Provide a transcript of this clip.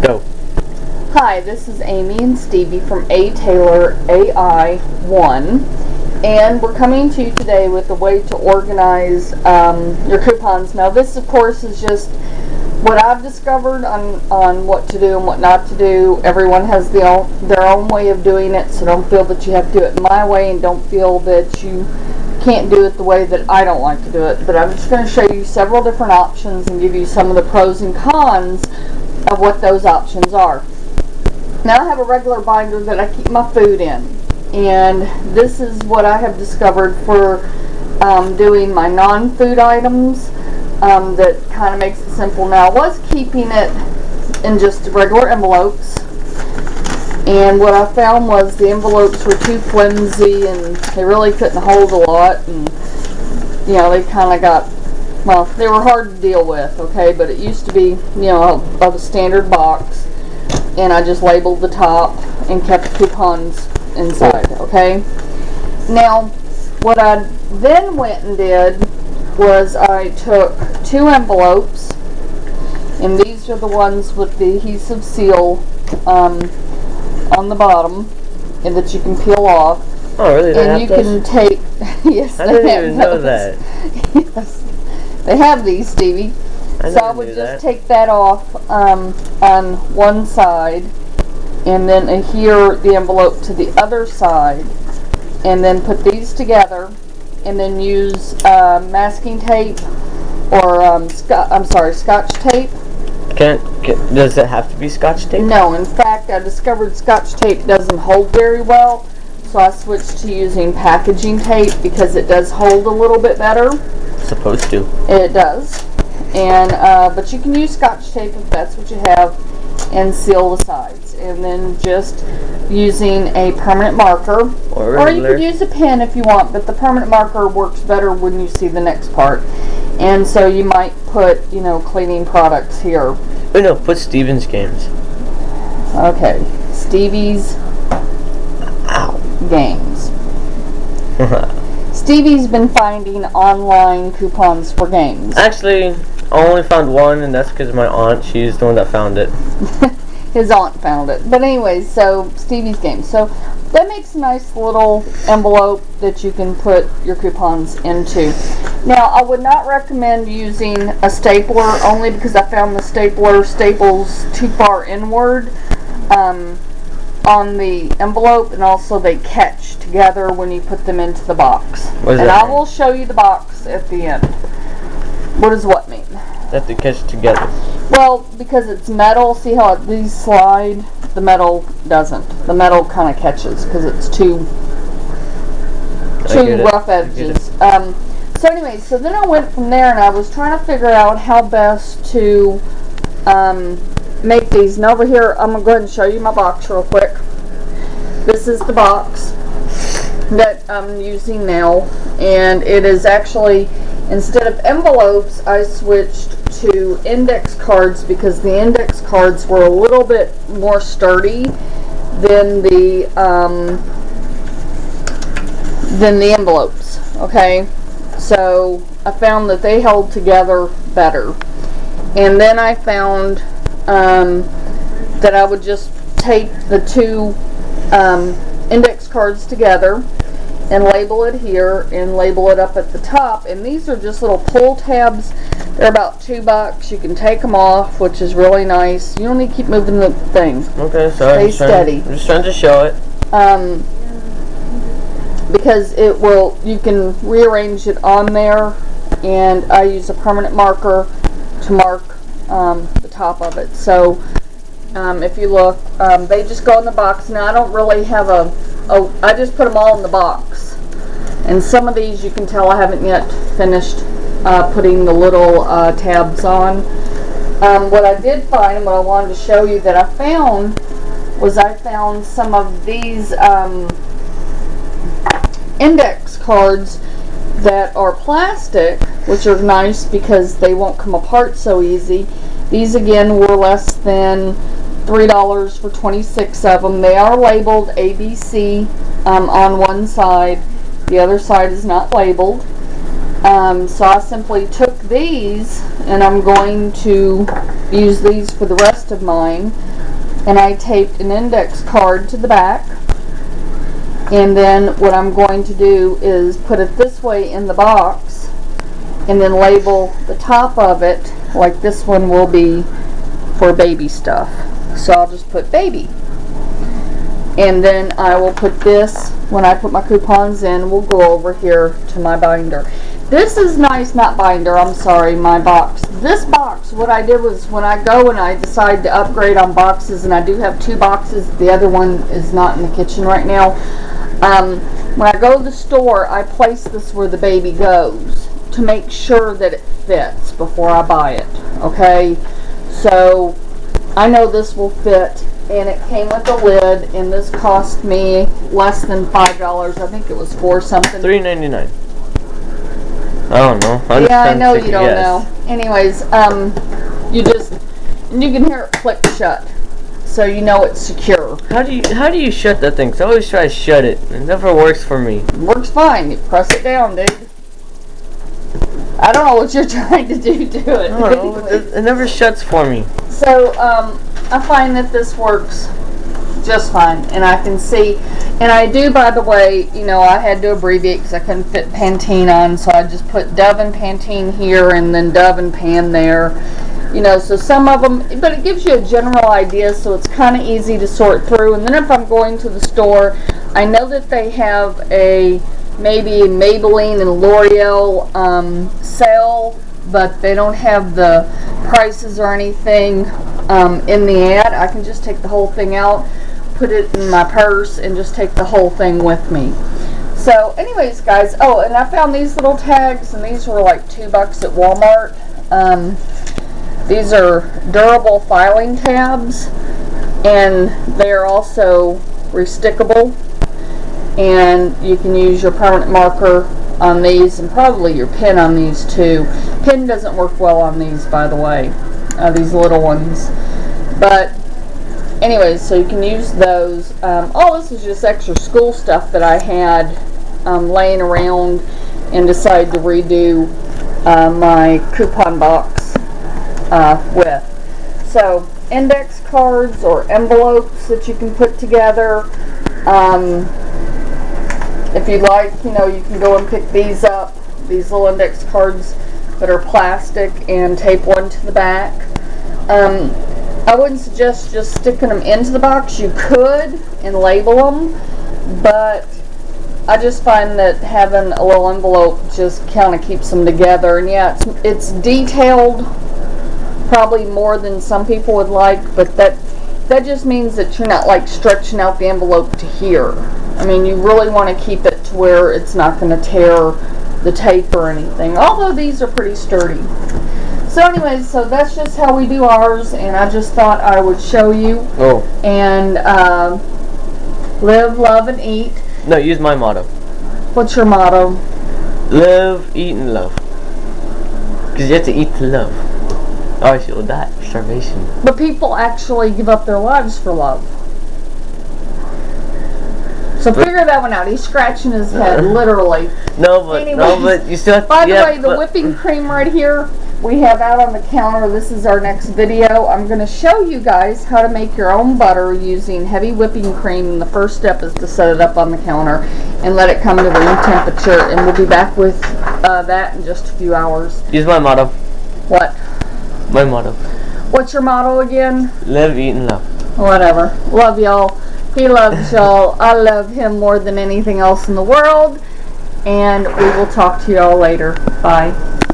Go. Hi, this is Amy and Stevie from A. Taylor AI1, and we're coming to you today with a way to organize your coupons. Now, this, of course, is just what I've discovered on what to do and what not to do. Everyone has their own way of doing it, so don't feel that you have to do it my way, and don't feel that you can't do it the way that I don't like to do it. But I'm just going to show you several different options and give you some of the pros and cons of what those options are. Now, I have a regular binder that I keep my food in, and this is what I have discovered for doing my non-food items. That kind of makes it simple. Now, I was keeping it in just regular envelopes, and what I found was the envelopes were too flimsy and they really couldn't hold a lot, and you know, they kind of got, well, they were hard to deal with, okay, but it used to be, you know, of a standard box, and I just labeled the top and kept the coupons inside, okay. Now, what I then went and did was I took 2 envelopes, and these are the ones with the adhesive seal on the bottom, and that you can peel off. Oh, really? And you can take, yes, I didn't even know that. Yes, they have these, Stevie. So I would just take that off on one side, and then adhere the envelope to the other side, and then put these together, and then use masking tape or Scotch tape. Does it have to be Scotch tape? No, in fact, I discovered Scotch tape doesn't hold very well, so I switched to using packaging tape because it does hold a little bit better. It's supposed to. It does, and but you can use Scotch tape if that's what you have, and seal the sides, and then just using a permanent marker, or you could use a pen if you want, but the permanent marker works better when you see the next part. And so you might put, you know, cleaning products here. Oh no, put Steven's games. Okay, Stevie's games. Stevie's been finding online coupons for games. Actually, I only found one, and that's because my aunt, she's the one that found it. His aunt found it. But anyways, so Stevie's games. So that makes a nice little envelope that you can put your coupons into. Now, I would not recommend using a stapler, only because I found the stapler staples too far inward on the envelope, and also they catch together when you put them into the box. What does and that I will show you the box at the end. What does what mean? They have to catch together. Well, because it's metal, see how these slide? The metal doesn't. The metal kind of catches because it's too rough edges. So anyway, so then I went from there, and I was trying to figure out how best to make these. And over here, I'm going to go ahead and show you my box real quick. This is the box that I'm using now, and it is actually, instead of envelopes, I switched to index cards because the index cards were a little bit more sturdy than the envelopes. Okay, so I found that they held together better, and then I found that I would just tape the 2 index cards together and label it here and label it up at the top. And these are just little pull tabs. They're about $2. You can take them off, which is really nice. You don't need to keep moving the thing. Okay, sorry. Stay steady. I'm just trying to show it. Because it will, you can rearrange it on there, and I use a permanent marker to mark the top of it. So if you look, they just go in the box. Now, I don't really have I just put them all in the box, and some of these you can tell I haven't yet finished putting the little tabs on. What I did find, and what I wanted to show you that I found, was I found some of these index cards that are plastic, which are nice because they won't come apart so easy. These again were less than $3 for 26 of them. They are labeled ABC on one side. The other side is not labeled. So I simply took these, and I'm going to use these for the rest of mine. And I taped an index card to the back. And then what I'm going to do is put it this way in the box and then label the top of it, like this one will be for baby stuff. So I'll just put baby. And then I will put this, when I put my coupons in, we'll go over here to my binder. This is nice, not binder, I'm sorry, my box. This box, what I did was when I go and I decide to upgrade on boxes, and I do have 2 boxes, the other one is not in the kitchen right now. When I go to the store, I place this where the baby goes to make sure that it fits before I buy it, okay? So I know this will fit, and it came with a lid, and this cost me less than $5. I think it was $4 something. $3.99. I don't know. Yeah, I know you don't know. Anyways, you can hear it click shut, so you know it's secure. How do you shut that thing? 'Cause I always try to shut it. It never works for me. It works fine. You press it down, dude. I don't know what you're trying to do to it. I don't know. It never shuts for me. So, I find that this works just fine, and I can see, and I do, by the way, you know, I had to abbreviate because I couldn't fit Pantene on, so I just put Dove and Pantene here and then Dove and Pan there, you know, so some of them, but it gives you a general idea, so it's kind of easy to sort through. And then if I'm going to the store, I know that they have maybe Maybelline and L'Oreal sale, but they don't have the prices or anything in the ad. I can just take the whole thing out, put it in my purse, and just take the whole thing with me. So anyways, guys, oh, and I found these little tags, and these were like $2 at Walmart. These are durable filing tabs, and they are also restickable, and you can use your permanent marker on these, and probably your pen on these too. Pen doesn't work well on these, by the way, these little ones. But anyways, so you can use those. All this is just extra school stuff that I had laying around and decided to redo my coupon box with. So index cards or envelopes that you can put together. If you'd like, you know, you can go and pick these up, these little index cards that are plastic, and tape one to the back. I wouldn't suggest just sticking them into the box. You could and label them, but I just find that having a little envelope just kind of keeps them together. And yeah, it's detailed, probably more than some people would like, but that just means that you're not like stretching out the envelope to here. I mean, you really want to keep it to where it's not going to tear the tape or anything, although these are pretty sturdy. So anyways, so that's just how we do ours, and I just thought I would show you. Oh. And live, love, and eat. No, use my motto. What's your motto? Live, eat, and love. Because you have to eat to love. Or else you'll die of starvation. But people actually give up their lives for love. So figure that one out. He's scratching his head, literally. No, but you still have to. By the way, the whipping cream right here, we have out on the counter. This is our next video. I'm going to show you guys how to make your own butter using heavy whipping cream. And the first step is to set it up on the counter and let it come to room temperature. And we'll be back with that in just a few hours. Use my motto. What? My motto. What's your motto again? Live, eat, and love. Whatever. Love y'all. He loves y'all. I love him more than anything else in the world. And we will talk to y'all later. Bye.